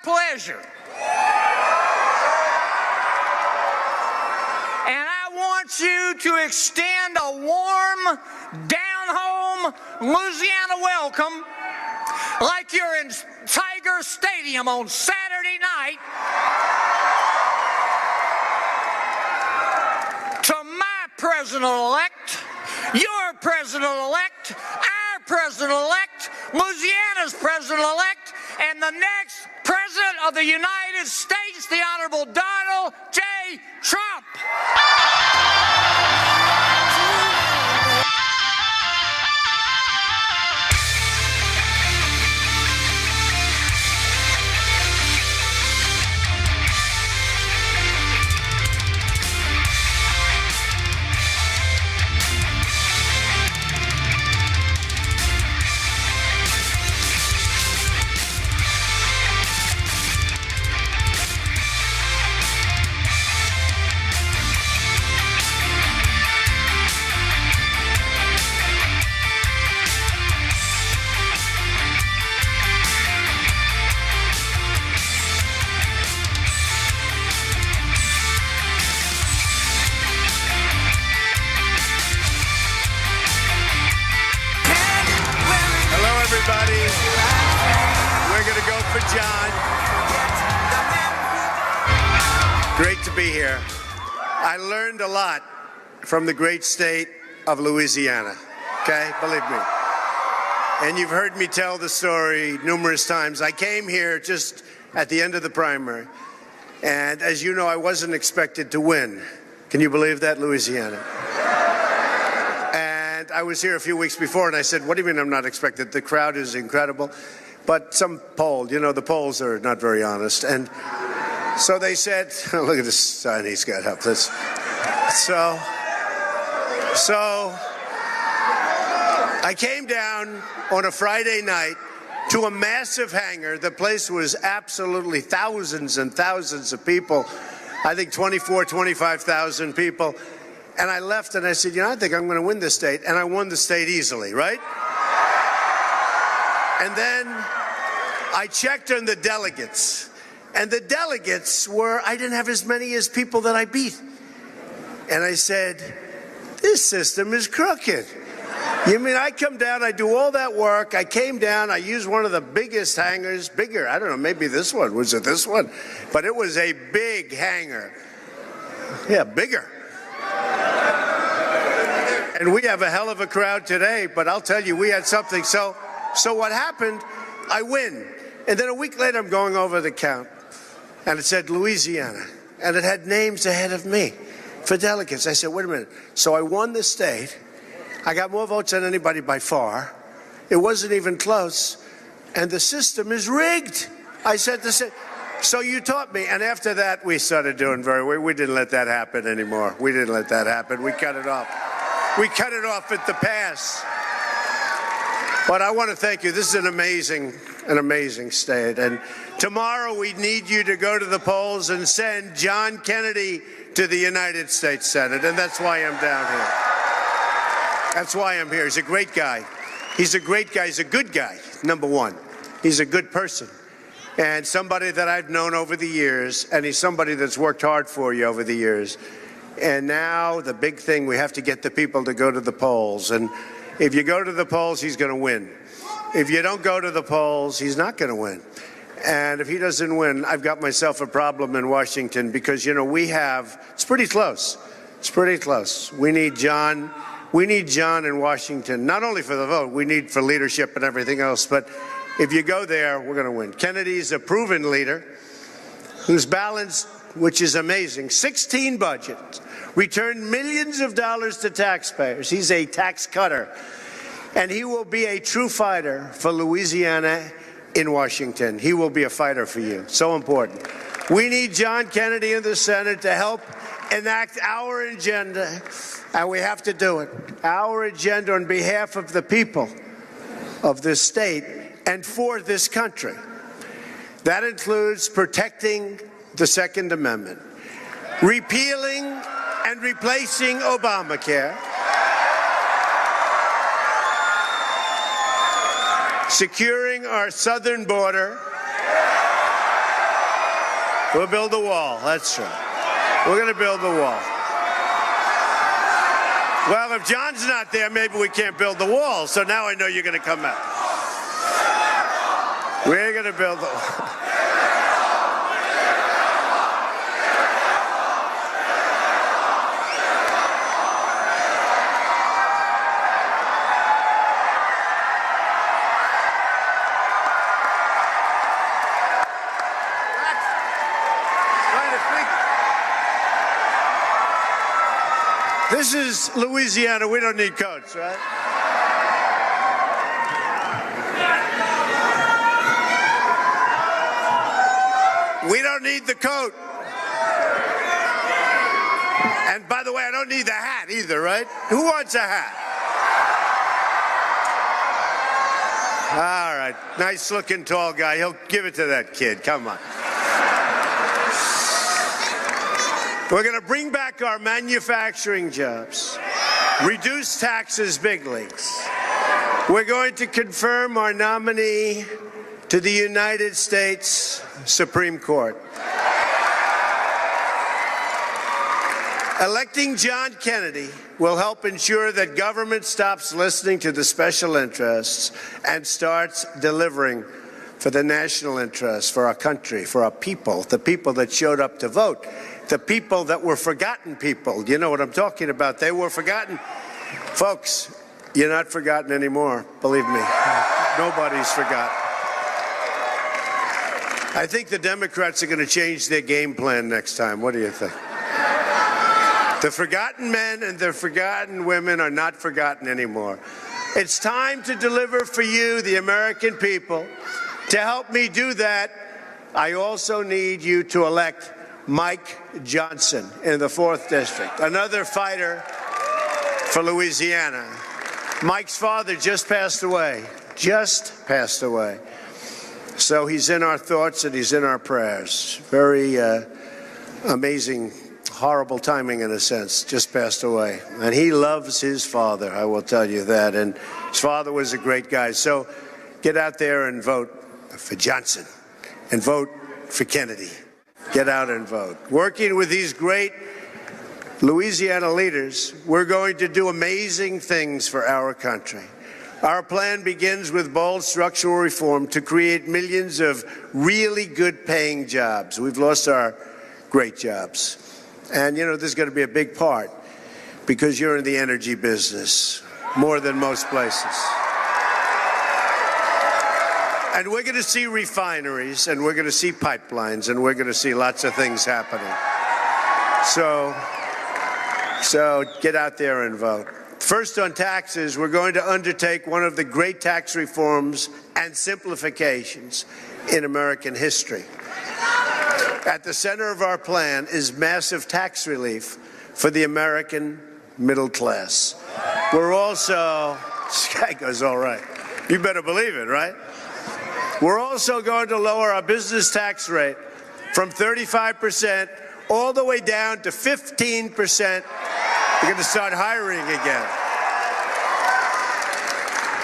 pleasure. And I want you to extend a warm, down-home Louisiana welcome like you're in Tiger Stadium on Saturday night to my president-elect, your president-elect, our president-elect, Louisiana's president-elect, and the next president of the United States, the Honorable Donald J. Trump. We're going to go for John. Great to be here. I learned a lot from the great state of Louisiana, okay? Believe me. And you've heard me tell the story numerous times. I came here just at the end of the primary. And as you know, I wasn't expected to win. Can you believe that, Louisiana? And I was here a few weeks before, and I said, what do you mean I'm not expected? The crowd is incredible. But some poll, you know, the polls are not very honest. And so they said, oh, look at this sign he's got up. So I came down on a Friday night to a massive hangar. The place was absolutely thousands and thousands of people. I think 25,000 people. And I left and I said, you know, I think I'm going to win this state. And I won the state easily, right? And then I checked on the delegates. And the delegates were, I didn't have as many as people that I beat. And I said, this system is crooked. You mean I come down, I do all that work, I came down, I used one of the biggest hangars, bigger, I don't know, maybe this one, was it this one? But it was a big hangar. Yeah, bigger. And we have a hell of a crowd today, but I'll tell you, we had something. So what happened, I win. And then a week later, I'm going over the count, and it said Louisiana, and it had names ahead of me for delegates. I said, wait a minute. So I won the state. I got more votes than anybody by far. It wasn't even close. And the system is rigged. I said to say, so you taught me. And after that, we started doing very well. We didn't let that happen anymore. We didn't let that happen. We cut it off. We cut it off at the pass. But I want to thank you. This is an amazing state. And tomorrow we need you to go to the polls and send John Kennedy to the United States Senate. And that's why I'm down here. That's why I'm here. He's a great guy. He's a great guy. He's a good guy, number one. He's a good person. And somebody that I've known over the years, and he's somebody that's worked hard for you over the years. And now the big thing, we have to get the people to go to the polls. And if you go to the polls, he's going to win. If you don't go to the polls, he's not going to win. And if he doesn't win, I've got myself a problem in Washington because, you know, it's pretty close. It's pretty close. We need John in Washington, not only for the vote, we need for leadership and everything else. But if you go there, we're going to win. Kennedy's a proven leader who's balanced, which is amazing, 16 budgets, returned millions of dollars to taxpayers. He's a tax cutter. And he will be a true fighter for Louisiana in Washington. He will be a fighter for you. So important. We need John Kennedy in the Senate to help enact our agenda, and we have to do it. Our agenda on behalf of the people of this state and for this country. That includes protecting the Second Amendment, repealing and replacing Obamacare, securing our southern border, We'll build a wall. That's right. We're going to build a wall. Well, if John's not there, maybe we can't build the wall. So now I know you're going to come out. We're going to build the wall. This is Louisiana. We don't need coats, right? We don't need the coat. And by the way, I don't need the hat either, right? Who wants a hat? All right. Nice looking tall guy. He'll give it to that kid. Come on. We're going to bring back our manufacturing jobs, reduce taxes, big leagues. We're going to confirm our nominee to the United States Supreme Court. Electing John Kennedy will help ensure that government stops listening to the special interests and starts delivering for the national interest, for our country, for our people, the people that showed up to vote. The people that were forgotten people. You know what I'm talking about. They were forgotten. Folks, you're not forgotten anymore. Believe me. Nobody's forgotten. I think the Democrats are going to change their game plan next time. What do you think? The forgotten men and the forgotten women are not forgotten anymore. It's time to deliver for you, the American people. To help me do that, I also need you to elect Mike Johnson in the 4th District, another fighter for Louisiana. Mike's father just passed away, So he's in our thoughts and he's in our prayers. Very amazing, horrible timing in a sense, just passed away. And he loves his father, I will tell you that. And his father was a great guy. So get out there and vote for Johnson and vote for Kennedy. Get out and vote. Working with these great Louisiana leaders, we're going to do amazing things for our country. Our plan begins with bold structural reform to create millions of really good paying jobs. We've lost our great jobs. And, you know, this is going to be a big part because you're in the energy business more than most places. And we're going to see refineries, and we're going to see pipelines, and we're going to see lots of things happening. So get out there and vote. First on taxes, we're going to undertake one of the great tax reforms and simplifications in American history. At the center of our plan is massive tax relief for the American middle class. We're also, this guy goes all right. You better believe it, right? We're also going to lower our business tax rate from 35% all the way down to 15%. We're going to start hiring again.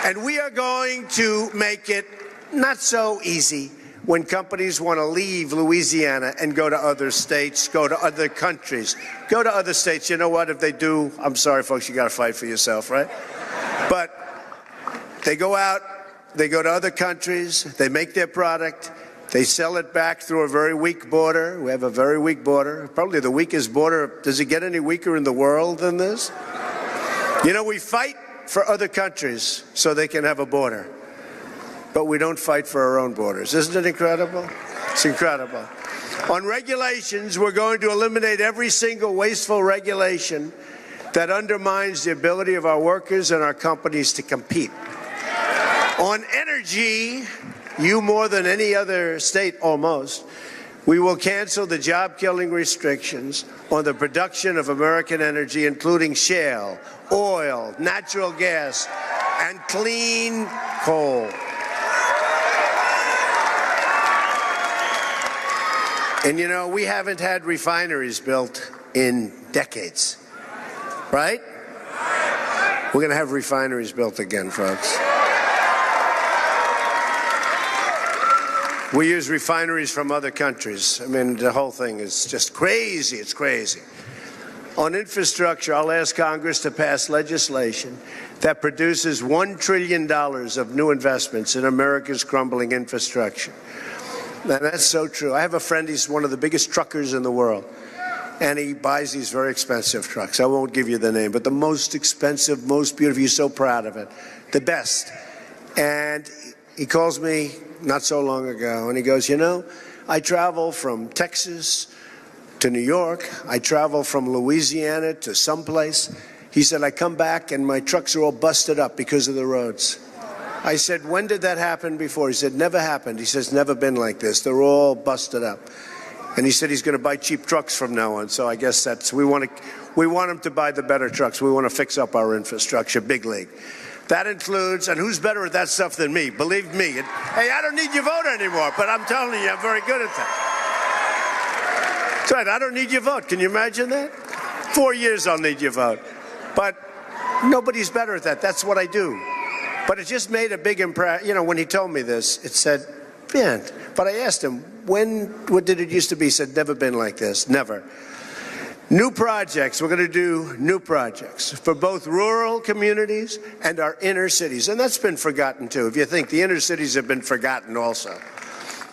And we are going to make it not so easy when companies want to leave Louisiana and go to other states, go to other countries, go to other states. You know what? If they do, I'm sorry, folks, you got to fight for yourself, right? But they go out. They go to other countries, they make their product, they sell it back through a very weak border. We have a very weak border, probably the weakest border. Does it get any weaker in the world than this? You know, we fight for other countries so they can have a border, but we don't fight for our own borders. Isn't it incredible? It's incredible. On regulations, we're going to eliminate every single wasteful regulation that undermines the ability of our workers and our companies to compete. On energy, you more than any other state almost, we will cancel the job-killing restrictions on the production of American energy, including shale, oil, natural gas, and clean coal. And you know, we haven't had refineries built in decades, right? We're going to have refineries built again, folks. We use refineries from other countries. I mean, the whole thing is just crazy. It's crazy. On infrastructure, I'll ask Congress to pass legislation that produces $1 trillion of new investments in America's crumbling infrastructure. And that's so true. I have a friend, he's one of the biggest truckers in the world, and he buys these very expensive trucks. I won't give you the name, but the most expensive, most beautiful, he's so proud of it, the best. And he calls me not so long ago, and he goes, you know, I travel from Texas to New York. I travel from Louisiana to someplace. He said, I come back and my trucks are all busted up because of the roads. I said, when did that happen before? He said, never happened. He says, never been like this. They're all busted up. And he said he's going to buy cheap trucks from now on. So I guess that's, we want him to buy the better trucks. We want to fix up our infrastructure, big league. That includes, and who's better at that stuff than me? Believe me. Hey, I don't need your vote anymore, but I'm telling you, I'm very good at that. That's right, I don't need your vote. Can you imagine that? 4 years I'll need your vote. But nobody's better at that. That's what I do. But it just made a big impression. You know, when he told me this, it said, man. But I asked him, what did it used to be? He said, never been like this, never. New projects, we're going to do new projects for both rural communities and our inner cities. And that's been forgotten, too. If you think the inner cities have been forgotten also,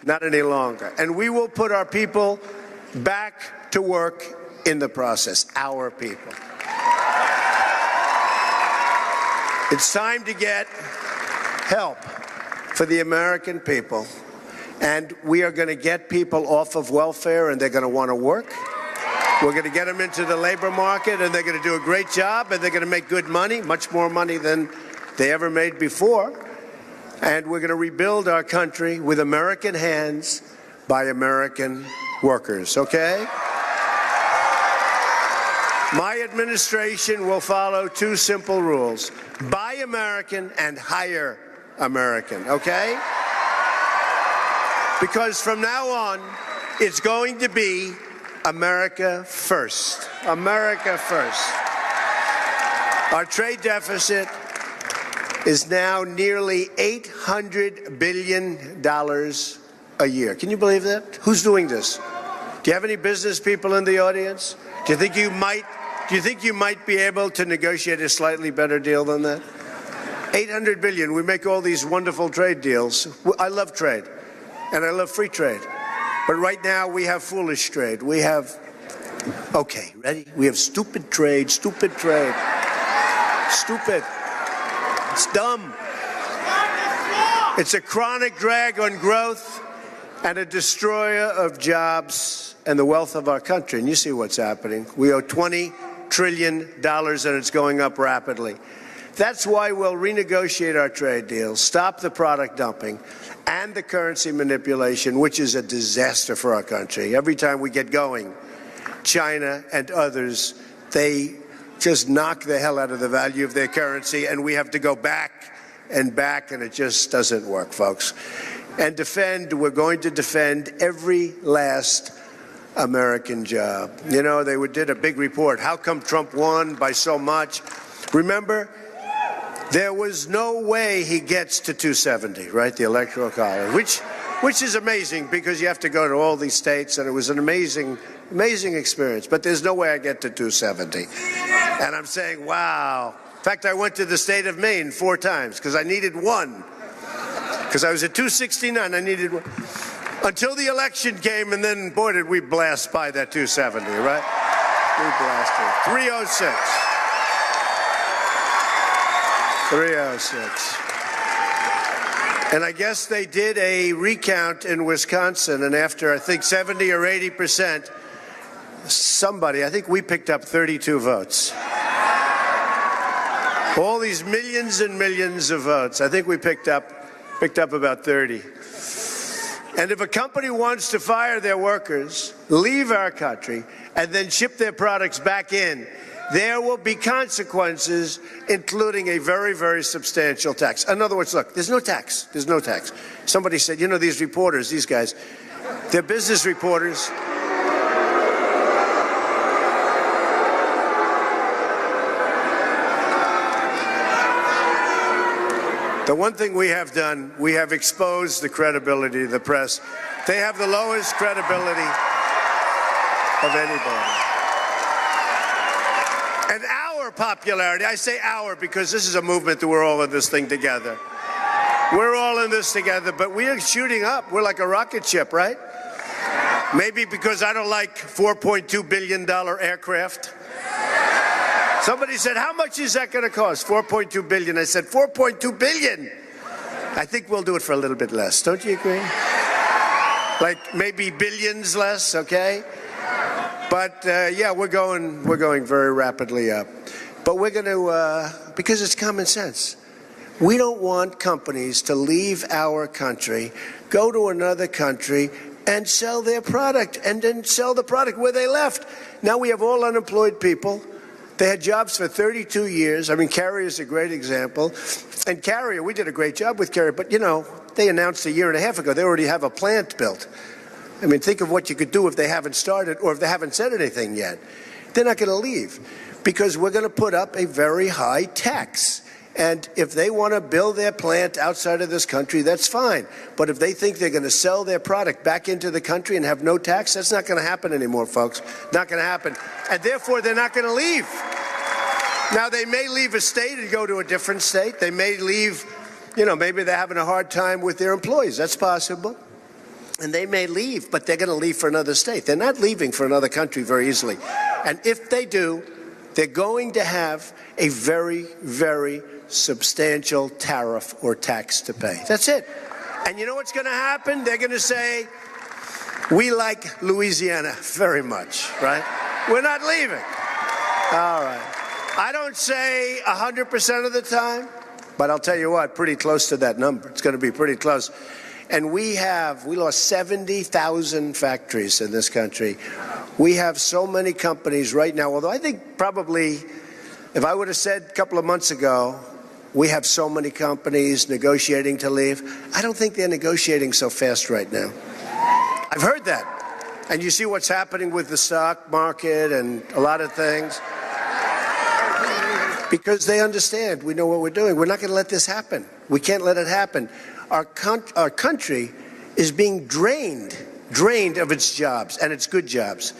not any longer. And we will put our people back to work in the process, our people. It's time to get help for the American people. And we are going to get people off of welfare, and they're going to want to work. We're going to get them into the labor market, and they're going to do a great job, and they're going to make good money, much more money than they ever made before. And we're going to rebuild our country with American hands by American workers, okay? My administration will follow two simple rules: buy American and hire American, okay? Because from now on, it's going to be America first. America first. Our trade deficit is now nearly $800 billion a year. Can you believe that? Who's doing this? Do you have any business people in the audience? Do you think you might be able to negotiate a slightly better deal than that? 800 billion. We make all these wonderful trade deals. I love trade, and I love free trade. But right now, we have foolish trade. We have, okay, ready? We have stupid trade, stupid. Stupid. It's dumb. It's a chronic drag on growth and a destroyer of jobs and the wealth of our country. And you see what's happening. We owe $20 trillion, and it's going up rapidly. That's why we'll renegotiate our trade deals, stop the product dumping, and the currency manipulation, which is a disaster for our country. Every time we get going, China and others, they just knock the hell out of the value of their currency, and we have to go back, and it just doesn't work, folks. And we're going to defend every last American job. You know, they did a big report. How come Trump won by so much? Remember, there was no way he gets to 270, right? The Electoral College, which is amazing because you have to go to all these states, and it was an amazing experience. But there's no way I get to 270. And I'm saying, wow. In fact, I went to the state of Maine 4 times because I needed one. Because I was at 269, I needed one. Until the election came, and then, boy, did we blast by that 270, right? We blasted. 306. 306. And I guess they did a recount in Wisconsin, and after, I think, 70 or 80%, somebody, I think we picked up 32 votes. All these millions and millions of votes, I think we picked up about 30. And if a company wants to fire their workers, leave our country, and then ship their products back in, there will be consequences, including a very, very substantial tax. In other words, look, there's no tax. There's no tax. Somebody said, you know, these reporters, these guys, they're business reporters. The one thing we have done, we have exposed the credibility of the press. They have the lowest credibility of anybody. And our popularity, I say our because this is a movement that we're all in this thing together. We're all in this together, but we are shooting up. We're like a rocket ship, right? Maybe because I don't like $4.2 billion aircraft. Somebody said, how much is that going to cost? $4.2 billion. I said, $4.2 billion. I think we'll do it for a little bit less. Don't you agree? Like maybe billions less, okay? But yeah, we're going very rapidly up. But we're going to, because it's common sense. We don't want companies to leave our country, go to another country, and sell their product, and then sell the product where they left. Now we have all unemployed people. They had jobs for 32 years. I mean, Carrier is a great example. And Carrier, we did a great job with Carrier, but, you know, they announced a year and a half ago they already have a plant built. I mean, think of what you could do if they haven't started or if they haven't said anything yet. They're not going to leave because we're going to put up a very high tax. And if they want to build their plant outside of this country, that's fine. But if they think they're going to sell their product back into the country and have no tax, that's not going to happen anymore, folks. Not going to happen. And therefore, they're not going to leave. Now, they may leave a state and go to a different state. They may leave, you know, maybe they're having a hard time with their employees. That's possible. And they may leave, but they're going to leave for another state. They're not leaving for another country very easily. And if they do, they're going to have a very, very substantial tariff or tax to pay. That's it. And you know what's going to happen? They're going to say, we like Louisiana very much, right? We're not leaving. All right. I don't say 100% of the time, but I'll tell you what, pretty close to that number. It's going to be pretty close. And we lost 70,000 factories in this country. We have so many companies right now, although I think probably, if I would have said a couple of months ago, we have so many companies negotiating to leave, I don't think they're negotiating so fast right now. I've heard that. And you see what's happening with the stock market and a lot of things. Because they understand, we know what we're doing. We're not going to let this happen. We can't let it happen. Our country is being drained of its jobs and its good jobs.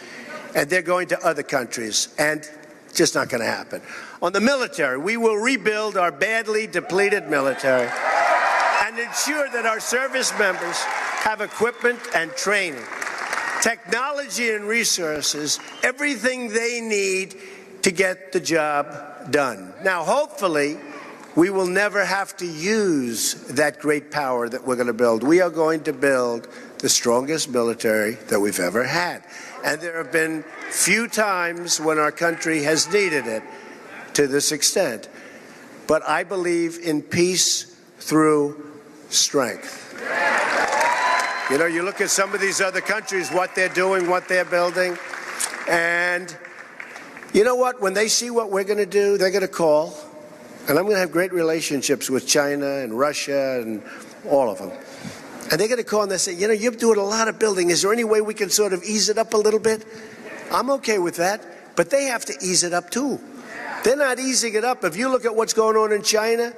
And they're going to other countries. And it's just not going to happen. On the military, we will rebuild our badly depleted military and ensure that our service members have equipment and training, technology and resources, everything they need to get the job done. Now, hopefully, we will never have to use that great power that we're going to build. We are going to build the strongest military that we've ever had. And there have been few times when our country has needed it to this extent. But I believe in peace through strength. You know, you look at some of these other countries, what they're doing, what they're building, and you know what? When they see what we're going to do, they're going to call, and I'm going to have great relationships with China and Russia and all of them. And they're going to call and they say, you know, you're doing a lot of building. Is there any way we can sort of ease it up a little bit? I'm okay with that, but they have to ease it up too. They're not easing it up. If you look at what's going on in China,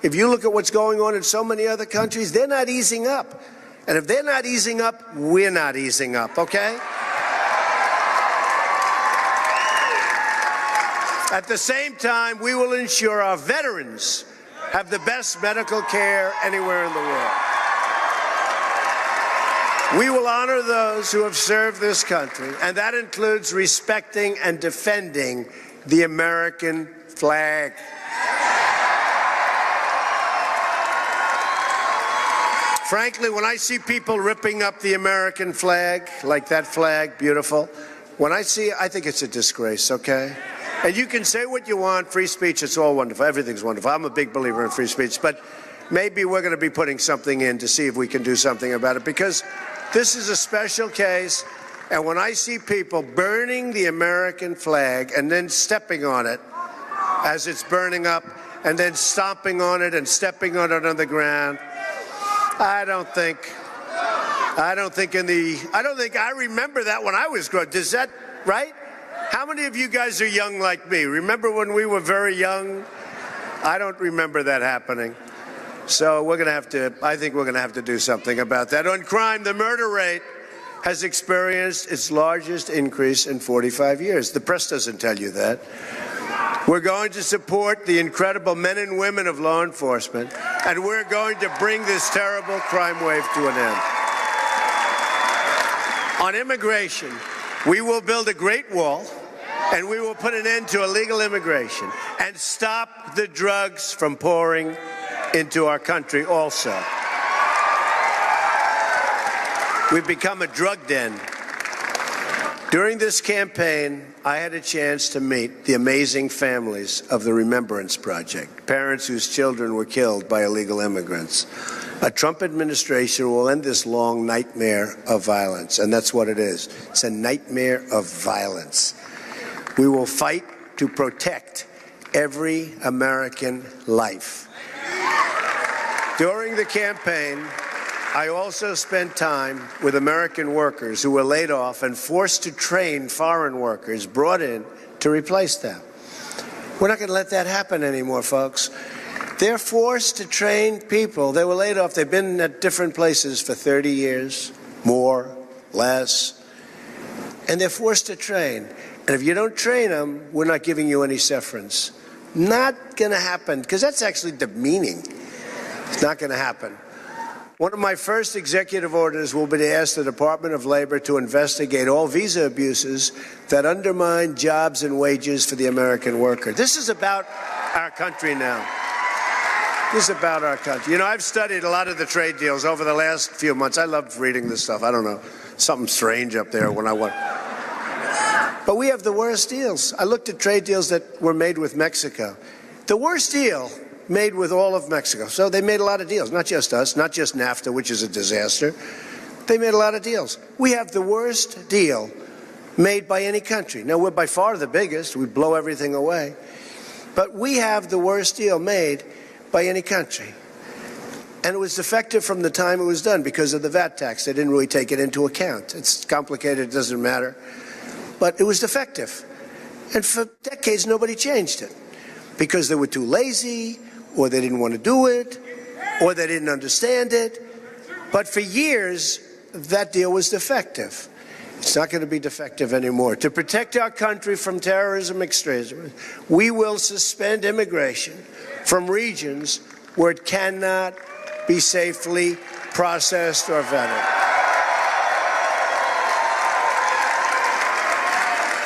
if you look at what's going on in so many other countries, they're not easing up. And if they're not easing up, we're not easing up, okay? At the same time, we will ensure our veterans have the best medical care anywhere in the world. We will honor those who have served this country, and that includes respecting and defending the American flag. Frankly, when I see people ripping up the American flag, like that flag, beautiful, when I see it, I think it's a disgrace, okay? And you can say what you want, free speech, it's all wonderful, everything's wonderful. I'm a big believer in free speech, but maybe we're going to be putting something in to see if we can do something about it, because this is a special case, and when I see people burning the American flag and then stepping on it as it's burning up, and then stomping on it and stepping on it on the ground, I don't think I remember that when I was growing up. Is that right? How many of you guys are young like me? Remember when we were very young? I don't remember that happening. So we're going to have to, I think we're going to have to do something about that. On crime, the murder rate has experienced its largest increase in 45 years. The press doesn't tell you that. We're going to support the incredible men and women of law enforcement, and we're going to bring this terrible crime wave to an end. On immigration, we will build a great wall, and we will put an end to illegal immigration and stop the drugs from pouring into our country also. We've become a drug den. During this campaign, I had a chance to meet the amazing families of the Remembrance Project, parents whose children were killed by illegal immigrants. A Trump administration will end this long nightmare of violence, and that's what it is. It's a nightmare of violence. We will fight to protect every American life. During the campaign, I also spent time with American workers who were laid off and forced to train foreign workers brought in to replace them. We're not going to let that happen anymore, folks. They're forced to train people. They were laid off. They've been at different places for 30 years, more, less, and they're forced to train. And if you don't train them, we're not giving you any severance. Not going to happen, because that's actually demeaning. It's not going to happen. One of my first executive orders will be to ask the Department of Labor to investigate all visa abuses that undermine jobs and wages for the American worker. This is about our country now. This is about our country. You know, I've studied a lot of the trade deals over the last few months. I loved reading this stuff. I don't know, something strange up there when I went. But we have the worst deals. I looked at trade deals that were made with Mexico. The worst deal made with all of Mexico. So they made a lot of deals, not just us, not just NAFTA, which is a disaster. They made a lot of deals. We have the worst deal made by any country. Now, we're by far the biggest. We blow everything away. But we have the worst deal made by any country. And it was defective from the time it was done because of the VAT tax. They didn't really take it into account. It's complicated, it doesn't matter. But it was defective. And for decades, nobody changed it because they were too lazy, or they didn't want to do it, or they didn't understand it. But for years, that deal was defective. It's not going to be defective anymore. To protect our country from terrorism, extremism, we will suspend immigration from regions where it cannot be safely processed or vetted.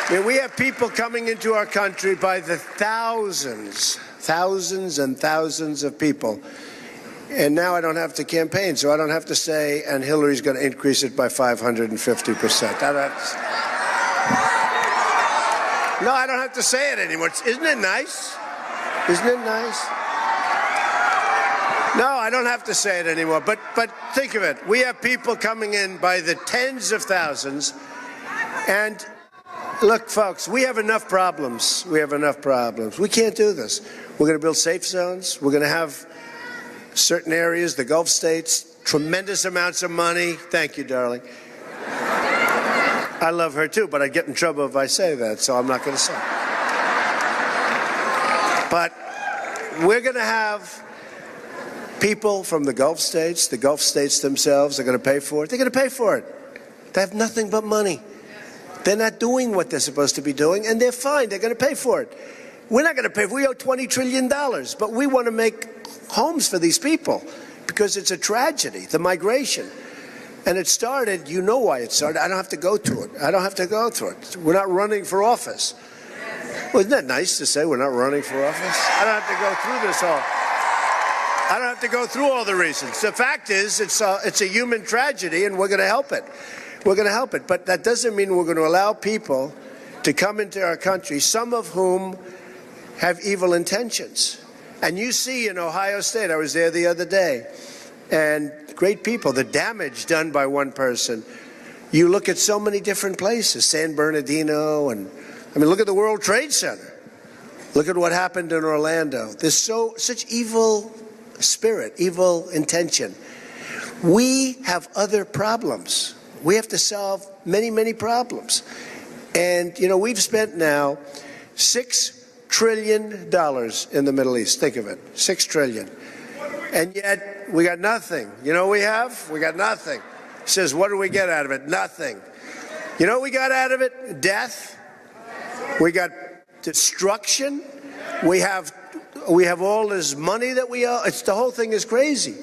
I mean, we have people coming into our country by the thousands and thousands of people. And now I don't have to campaign, so I don't have to say, and Hillary's going to increase it by 550%. No, I don't have to say it anymore. Isn't it nice? Isn't it nice? No, I don't have to say it anymore. But think of it. We have people coming in by the tens of thousands. And look, folks, we have enough problems. We have enough problems. We can't do this. We're going to build safe zones. We're going to have certain areas, the Gulf states, tremendous amounts of money. Thank you, darling. I love her too, but I'd get in trouble if I say that, so I'm not going to say it. But we're going to have people from the Gulf states themselves are going to pay for it. They're going to pay for it. They have nothing but money. They're not doing what they're supposed to be doing, and they're fine. They're going to pay for it. We're not going to pay. We owe $20 trillion, but we want to make homes for these people because it's a tragedy, the migration. And it started, you know why it started. I don't have to go through it. I don't have to go through it. We're not running for office. Well, isn't that nice to say we're not running for office? I don't have to go through this all. I don't have to go through all the reasons. The fact is, it's a human tragedy, and we're going to help it. We're going to help it. But that doesn't mean we're going to allow people to come into our country, some of whom have evil intentions. And you see in Ohio State, I was there the other day, and great people, the damage done by one person. You look at so many different places, San Bernardino, and I mean, look at the World Trade Center. Look at what happened in Orlando. There's such evil spirit, evil intention. We have other problems. We have to solve many, many problems. And, you know, we've spent now $6 trillion in the Middle East. Think of it, $6 trillion. And yet, we got nothing. You know what we have? We got nothing. He says, what do we get out of it? Nothing. You know what we got out of it? Death. We got destruction. We have all this money that we owe. The whole thing is crazy.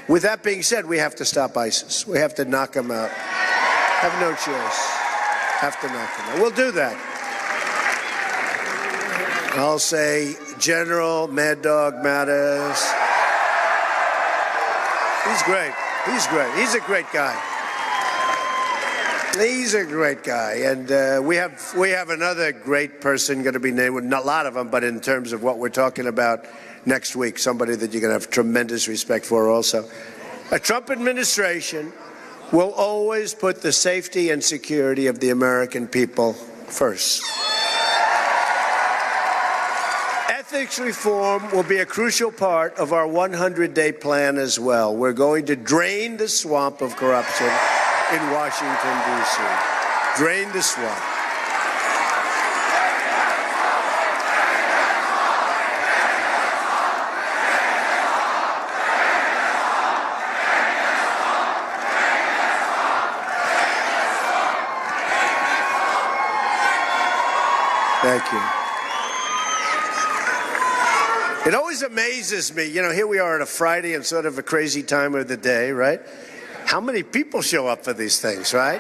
With that being said, we have to stop ISIS. We have to knock them out. Have no choice. Have to knock them out. We'll do that. I'll say General Mad Dog Mattis. He's great. He's great. He's a great guy. He's a great guy. And we have another great person going to be named, not a lot of them, but in terms of what we're talking about next week, somebody that you're going to have tremendous respect for also. A Trump administration will always put the safety and security of the American people first. Ethics reform will be a crucial part of our 100-day plan as well. We're going to drain the swamp of corruption in Washington, D.C. Drain the swamp. Thank you. It always amazes me, you know, here we are on a Friday and sort of a crazy time of the day, right? How many people show up for these things, right?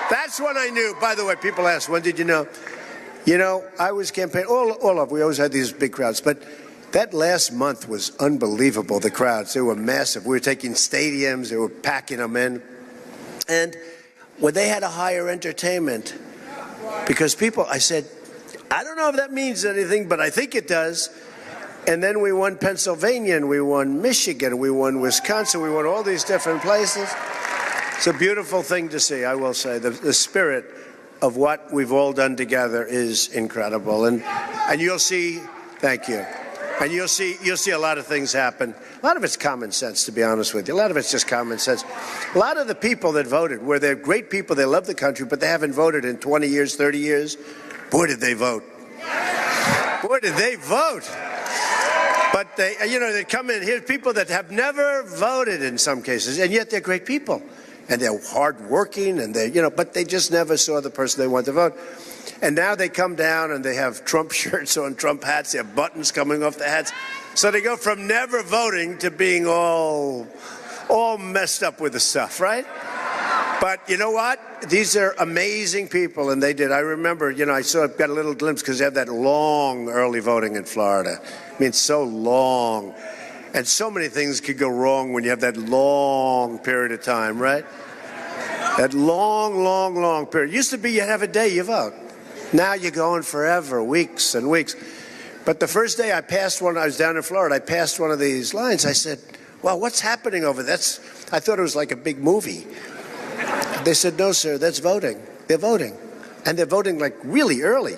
That's when I knew. By the way, people ask, when did you know? You know, I was campaigning, we always had these big crowds, but that last month was unbelievable, the crowds. They were massive. We were taking stadiums, they were packing them in. And when they had to hire entertainment, because people, I said, I don't know if that means anything, but I think it does. And then we won Pennsylvania, and we won Michigan, we won Wisconsin, we won all these different places. It's a beautiful thing to see, I will say. The spirit of what we've all done together is incredible. And you'll see, thank you. And you'll see a lot of things happen. A lot of it's common sense, to be honest with you. A lot of it's just common sense. A lot of the people that voted, where they're great people, they love the country, but they haven't voted in 20 years, 30 years. Boy, did they vote. Boy, did they vote. But they come in, here's people that have never voted in some cases, and yet they're great people. And they're hardworking, and but they just never saw the person they want to vote. And now they come down and they have Trump shirts on, Trump hats, they have buttons coming off the hats. So they go from never voting to being all messed up with the stuff, right? But you know what? These are amazing people, and they did. I remember, I got a little glimpse because they have that long early voting in Florida. I mean, it's so long. And so many things could go wrong when you have that long period of time, right? That long period. It used to be you'd have a day, you vote. Now you're going forever, weeks and weeks. But the first day I was down in Florida, I passed one of these lines. I said, well, what's happening over there? I thought it was like a big movie. They said, no, sir, that's voting. They're voting. And they're voting like really early.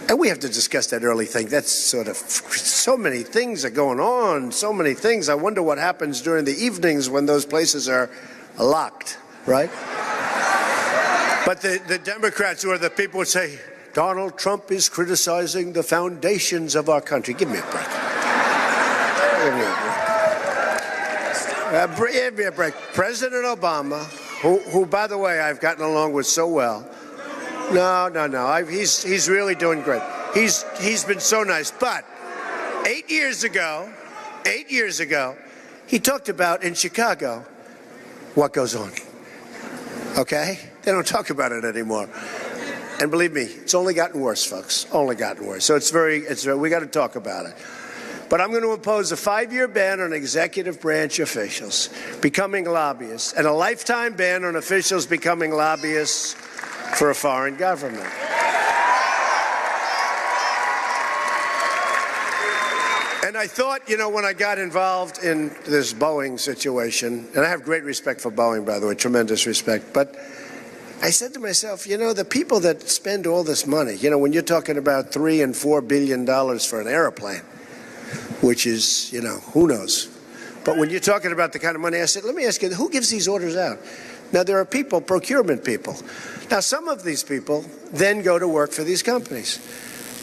And we have to discuss that early thing. That's sort of, so many things are going on, so many things. I wonder what happens during the evenings when those places are locked, right? But the Democrats, who are the people who say, Donald Trump is criticizing the foundations of our country. Give me a break. Give me a break. President Obama, who, by the way, I've gotten along with so well. No. He's really doing great. He's been so nice. But 8 years ago, he talked about in Chicago what goes on. Okay? They don't talk about it anymore. And believe me, it's only gotten worse, folks. Only gotten worse. So we got to talk about it. But I'm going to impose a 5-year ban on executive branch officials becoming lobbyists and a lifetime ban on officials becoming lobbyists for a foreign government. And I thought, when I got involved in this Boeing situation, and I have great respect for Boeing, by the way, tremendous respect, but I said to myself, the people that spend all this money, when you're talking about $3 and $4 billion for an airplane, which is, who knows. But when you're talking about the kind of money, I said, let me ask you, who gives these orders out? Now, there are people, procurement people. Now, some of these people then go to work for these companies.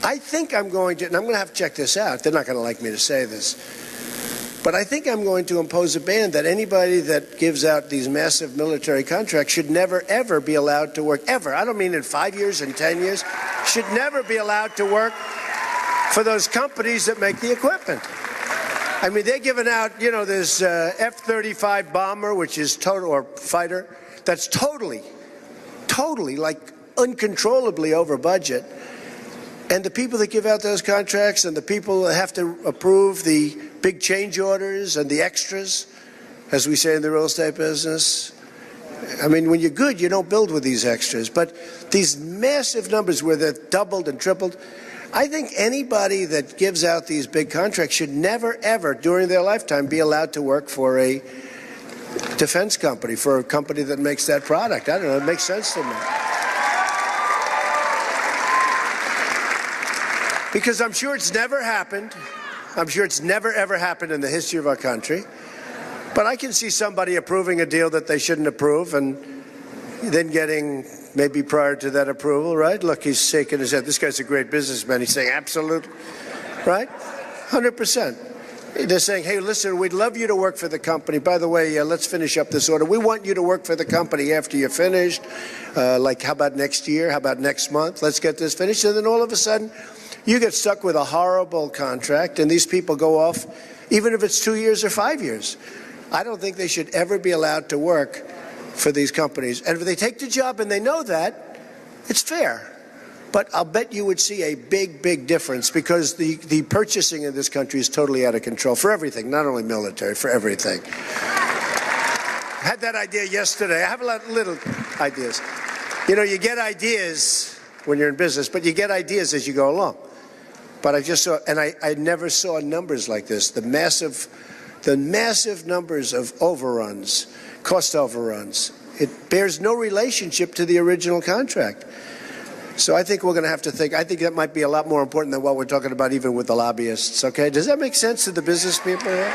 I think I'm going to, and I'm going to have to check this out. They're not going to like me to say this. But I think I'm going to impose a ban that anybody that gives out these massive military contracts should never, ever be allowed to work, ever. I don't mean in 5 years, in 10 years, should never be allowed to work for those companies that make the equipment. I mean, they're giving out, this F-35 bomber, which is total, or fighter, that's totally, like uncontrollably over budget. And the people that give out those contracts and the people that have to approve the big change orders and the extras, as we say in the real estate business. I mean, when you're good, you don't build with these extras. But these massive numbers where they're doubled and tripled, I think anybody that gives out these big contracts should never, ever, during their lifetime, be allowed to work for a defense company, for a company that makes that product. I don't know, it makes sense to me. Because I'm sure it's never happened. I'm sure it's never, ever happened in the history of our country. But I can see somebody approving a deal that they shouldn't approve and then getting, maybe prior to that approval, right? Look, he's shaking his head. This guy's a great businessman. He's saying, absolutely, right? 100%. They're saying, hey, listen, we'd love you to work for the company. By the way, let's finish up this order. We want you to work for the company after you're finished. Like, how about next year? How about next month? Let's get this finished. And then all of a sudden, you get stuck with a horrible contract, and these people go off, even if it's 2 years or 5 years. I don't think they should ever be allowed to work for these companies. And if they take the job and they know that, it's fair. But I'll bet you would see a big, big difference because the purchasing in this country is totally out of control for everything, not only military, for everything. I had that idea yesterday. I have a lot of little ideas. You get ideas when you're in business, but you get ideas as you go along. But I just saw, and I never saw numbers like this, the massive numbers of overruns, cost overruns. It bears no relationship to the original contract. So I think we're going to have to think, I think that might be a lot more important than what we're talking about even with the lobbyists, okay? Does that make sense to the business people here?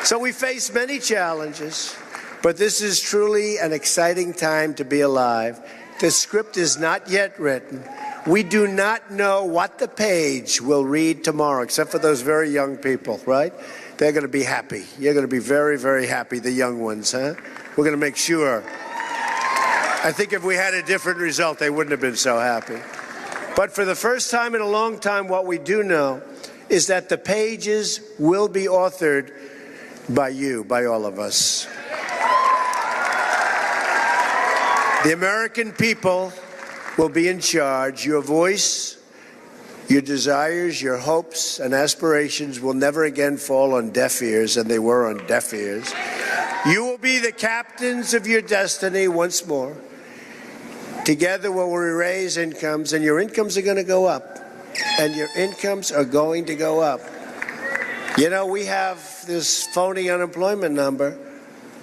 So we face many challenges, but this is truly an exciting time to be alive. The script is not yet written. We do not know what the page will read tomorrow, except for those very young people, right? They're going to be happy. You're going to be very, very happy, the young ones, huh? We're going to make sure. I think if we had a different result, they wouldn't have been so happy. But for the first time in a long time, what we do know is that the pages will be authored by you, by all of us. The American people will be in charge. Your voice, your desires, your hopes and aspirations will never again fall on deaf ears, and they were on deaf ears. You will be the captains of your destiny once more. Together we will raise incomes, and your incomes are going to go up. And your incomes are going to go up. We have this phony unemployment number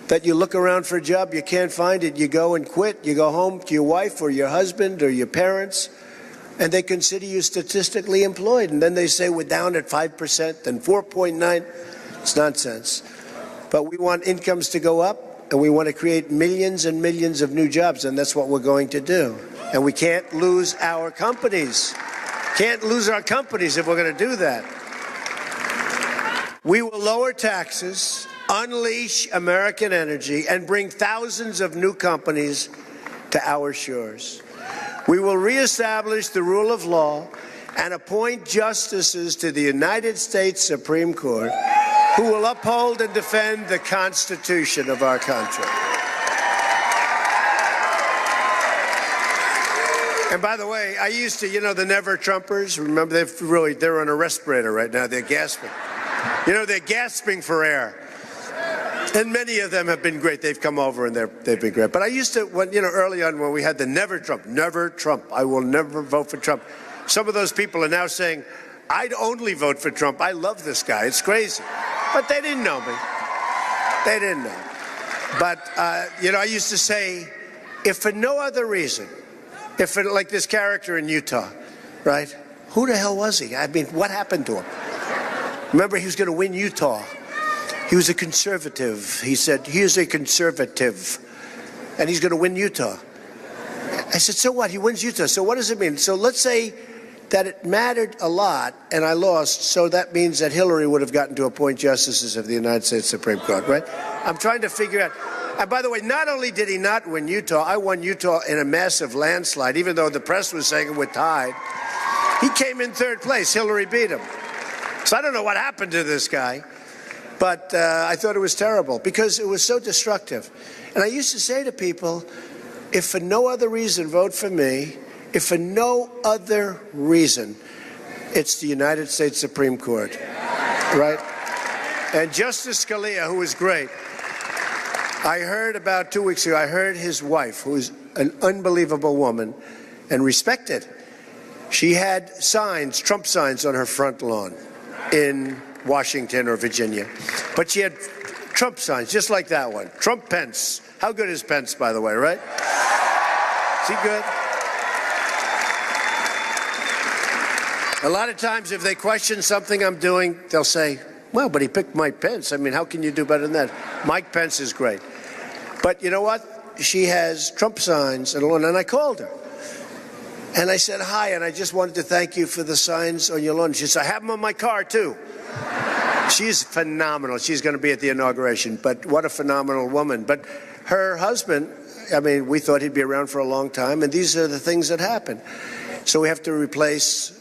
that you look around for a job, you can't find it, you go and quit, you go home to your wife or your husband or your parents, and they consider you statistically employed. And then they say we're down at 5%, then 4.9%. It's nonsense. But we want incomes to go up, and we want to create millions and millions of new jobs, and that's what we're going to do. And we can't lose our companies. Can't lose our companies if we're going to do that. We will lower taxes, unleash American energy, and bring thousands of new companies to our shores. We will reestablish the rule of law and appoint justices to the United States Supreme Court who will uphold and defend the Constitution of our country. And by the way, I used to, the Never Trumpers, remember, they're on a respirator right now. They're gasping. They're gasping for air. And many of them have been great. They've come over and they've been great. But I used to, early on when we had the never Trump, I will never vote for Trump. Some of those people are now saying, I'd only vote for Trump. I love this guy. It's crazy. But they didn't know me. They didn't know. But, I used to say, if for no other reason, if for, like this character in Utah, right? Who the hell was he? I mean, what happened to him? Remember, he was going to win Utah. He was a conservative. He said, he's a conservative, and he's going to win Utah. I said, so what? He wins Utah. So what does it mean? So let's say that it mattered a lot, and I lost, so that means that Hillary would have gotten to appoint justices of the United States Supreme Court, right? I'm trying to figure out. And by the way, not only did he not win Utah, I won Utah in a massive landslide, even though the press was saying we're tied. He came in third place. Hillary beat him. So I don't know what happened to this guy, but I thought it was terrible because it was so destructive. And I used to say to people, if for no other reason, vote for me. If for no other reason, it's the United States Supreme Court, right? And Justice Scalia, who is great, I heard about 2 weeks ago, I heard his wife, who is an unbelievable woman and respected. She had signs, Trump signs, on her front lawn in Washington or Virginia. But she had Trump signs, just like that one. Trump Pence. How good is Pence, by the way, right? Is he good? A lot of times if they question something I'm doing, they'll say, well, but he picked Mike Pence. I mean, how can you do better than that? Mike Pence is great. But you know what? She has Trump signs and lawn, and I called her. And I said, hi, and I just wanted to thank you for the signs on your lawn. She said, I have them on my car, too. She's phenomenal. She's going to be at the inauguration, but what a phenomenal woman. But her husband, I mean, we thought he'd be around for a long time, and these are the things that happen. So we have to replace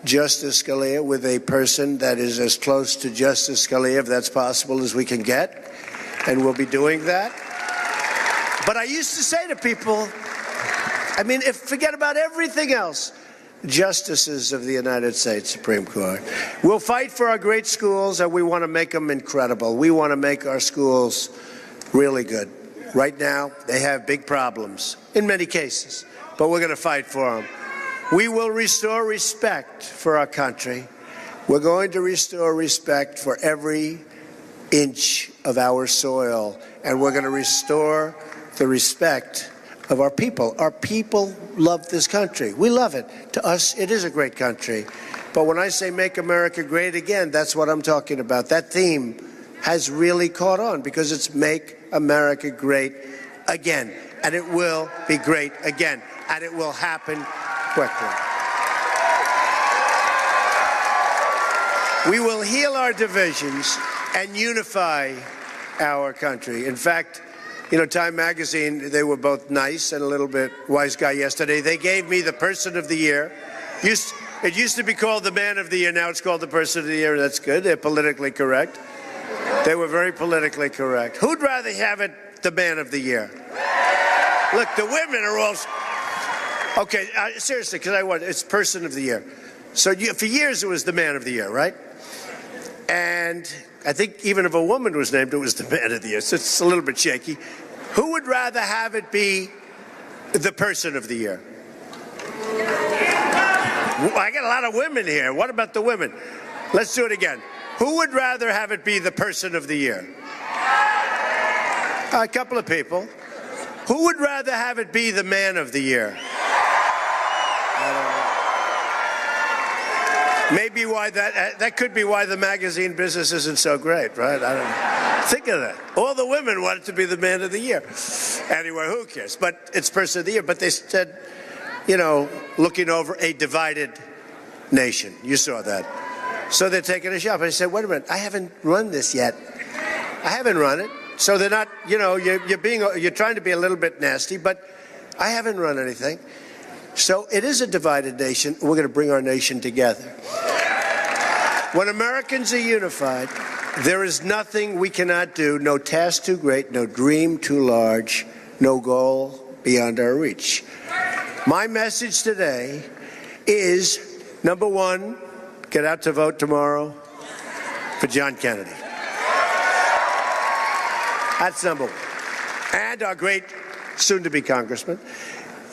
Justice Scalia with a person that is as close to Justice Scalia, if that's possible, as we can get, and we'll be doing that. But I used to say to people, I mean, forget about everything else, justices of the United States Supreme Court. We'll fight for our great schools, and we want to make them incredible. We want to make our schools really good. Right now, they have big problems in many cases, but we're going to fight for them. We will restore respect for our country. We're going to restore respect for every inch of our soil, and we're going to restore the respect of our people. Our people love this country. We love it. To us, it is a great country. But when I say make America great again, that's what I'm talking about. That theme has really caught on because it's make America great again. And it will be great again. And it will happen quickly. We will heal our divisions and unify our country. In fact, you know, Time Magazine, they were both nice and a little bit wise guy yesterday. They gave me the Person of the Year. It used to be called the Man of the Year. Now it's called the Person of the Year. That's good. They're politically correct. They were very politically correct. Who'd rather have it the Man of the Year? Look, the women are all... Okay, seriously, because it's Person of the Year. So for years it was the Man of the Year, right? And I think even if a woman was named, it was the Man of the Year. So it's a little bit shaky. Who would rather have it be the Person of the Year? I got a lot of women here. What about the women? Let's do it again. Who would rather have it be the Person of the Year? A couple of people. Who would rather have it be the Man of the Year? Maybe why that could be why the magazine business isn't so great, right? I don't know. Think of that. All the women wanted to be the Man of the Year. Anyway, who cares? But it's Person of the Year. But they said, you know, looking over a divided nation. You saw that. So they're taking a shot. But I said, wait a minute, I haven't run this yet. I haven't run it. So they're not, you know, you're trying to be a little bit nasty, but I haven't run anything. So it is a divided nation. We're going to bring our nation together. When Americans are unified, there is nothing we cannot do, no task too great, no dream too large, no goal beyond our reach. My message today is, number one, get out to vote tomorrow for John Kennedy. That's number one. And our great soon-to-be congressman,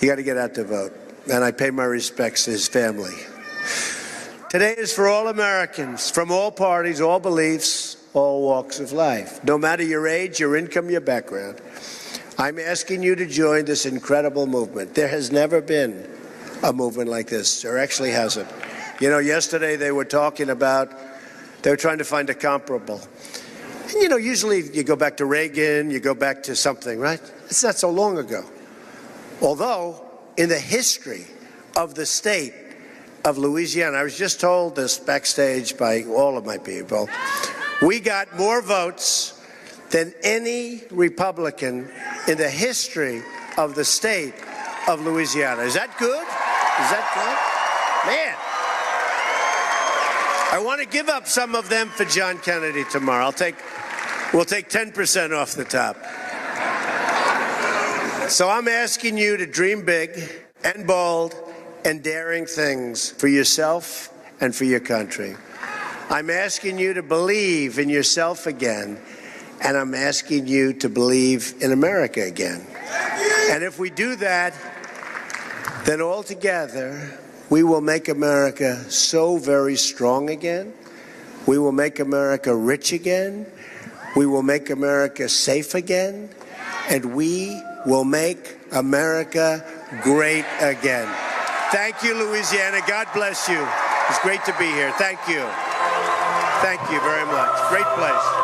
you got to get out to vote. And I pay my respects to his family. Today is for all Americans, from all parties, all beliefs, all walks of life. No matter your age, your income, your background, I'm asking you to join this incredible movement. There has never been a movement like this. There actually hasn't. You know, yesterday they were talking about, they were trying to find a comparable. And, you know, usually you go back to Reagan, you go back to something, right? It's not so long ago. Although, in the history of the state, of Louisiana. I was just told this backstage by all of my people. We got more votes than any Republican in the history of the state of Louisiana. Is that good? Is that good? Man. I want to give up some of them for John Kennedy tomorrow. We'll take 10% off the top. So I'm asking you to dream big and bold and daring things for yourself and for your country. I'm asking you to believe in yourself again, and I'm asking you to believe in America again. And if we do that, then all together, we will make America so very strong again. We will make America rich again. We will make America safe again. And we will make America great again. Thank you, Louisiana. God bless you. It's great to be here. Thank you. Thank you very much. Great place.